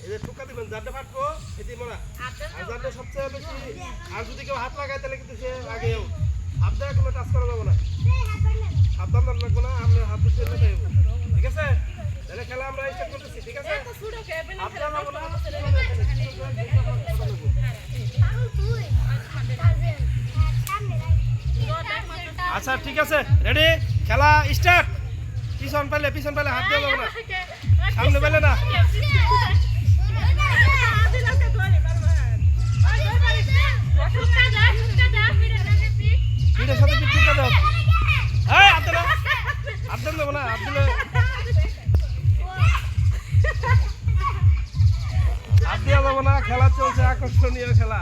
এই যে টুকা দিবেন যাতে ফাটবো এটি মরা আর যাতে সবচেয়ে বেশি আর যদি কেউ হাত লাগায় তাহলে কিন্তু সে আগে হাত দেওয়া কোনো টাচ করা যাবে না সাবধান লাগবে না আমরা হাত দিতে ঠিক আছে তাহলে খেলা আমরা স্টার্ট করতেছি ঠিক আছে হাত দেওয়া যাবে না আচ্ছা ঠিক আছে রেডি খেলা স্টার্ট পিছন পেলে হাত দেওয়া যাবে না সামনে পেলে না পিঠের সাথে পিঠ ঠুকা দাও এই হাত দেবো না হাত দেওয়া যাবো না খেলা চলছে আকর্ষণীয় খেলা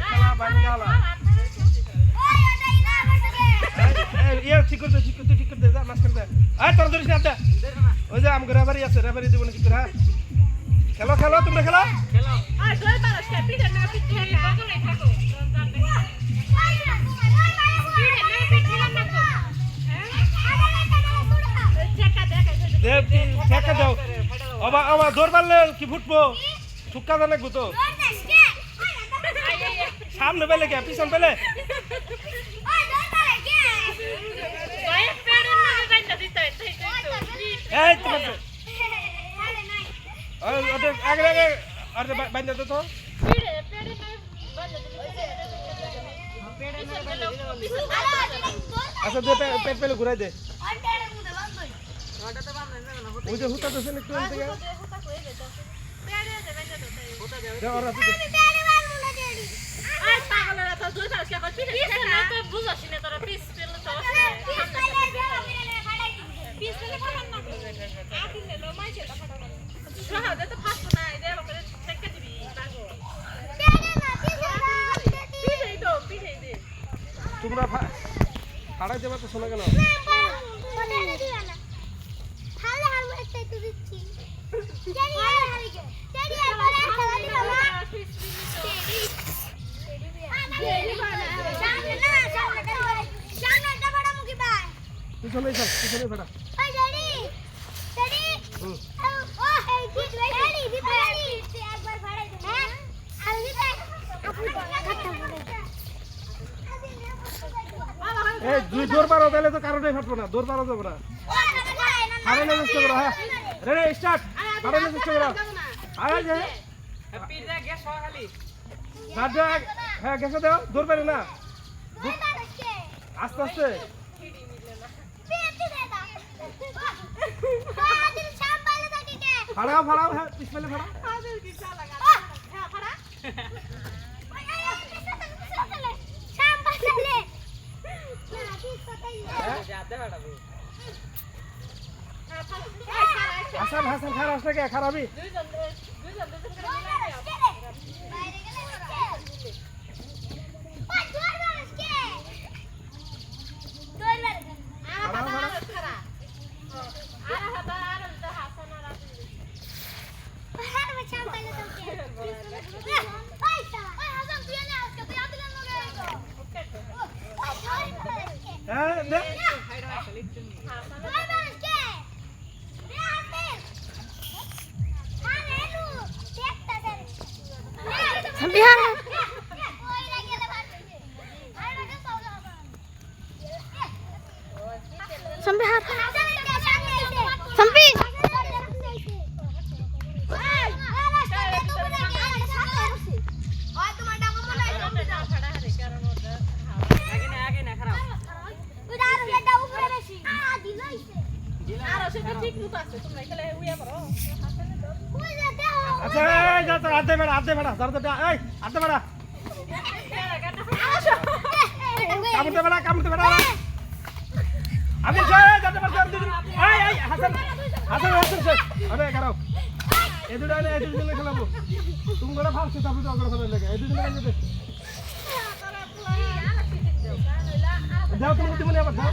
খেলা বাড়ি গেলা ঠিক করতে যা মাঝখান দে তোর ধরিস না ওই যে আমাকে রেফারি আছে রেফারি দেবো না কি করে খেলো তোমরা খেলো ঠেকা দাও আবার দৌড় মারলে কি ফুটবো ঠুক্কা দা লাগবো তো সামনে পেলে কে পিছন পেলে আগে বান্ধা তো আচ্ছা দে পেট পেলে ঘুরাই দে ওই যে হুতা দোষে একটু থেকে তোমরা ফাড়াই দেবা তো শোনা কেন পিছনে ফাড়া দুই দৌড় পারো তাহলে তো কারোটাই ফাটবো না দৌড় পারো যাবো না ফাড়াইলে চেষ্টা করো হ্যাঁ রেডি স্টার্ট ফাড়াইলে চেষ্টা করো হ্যাঁ গ্যাসে দাও দৌড় পারে না আস্তে আস্তে ফাড়াও হ্যাঁ পিছলে ফাড়াও হাসান খারাপ না কে খারাপই আদে বেড়া কামড়তে বেড়া আমি যাতে আরে খারাপ এই দুটো খেলাবো তুমি করে ফালছে তারপরে অগ্রসরের লেগে এই দুটো যাও তুমি আবার যাও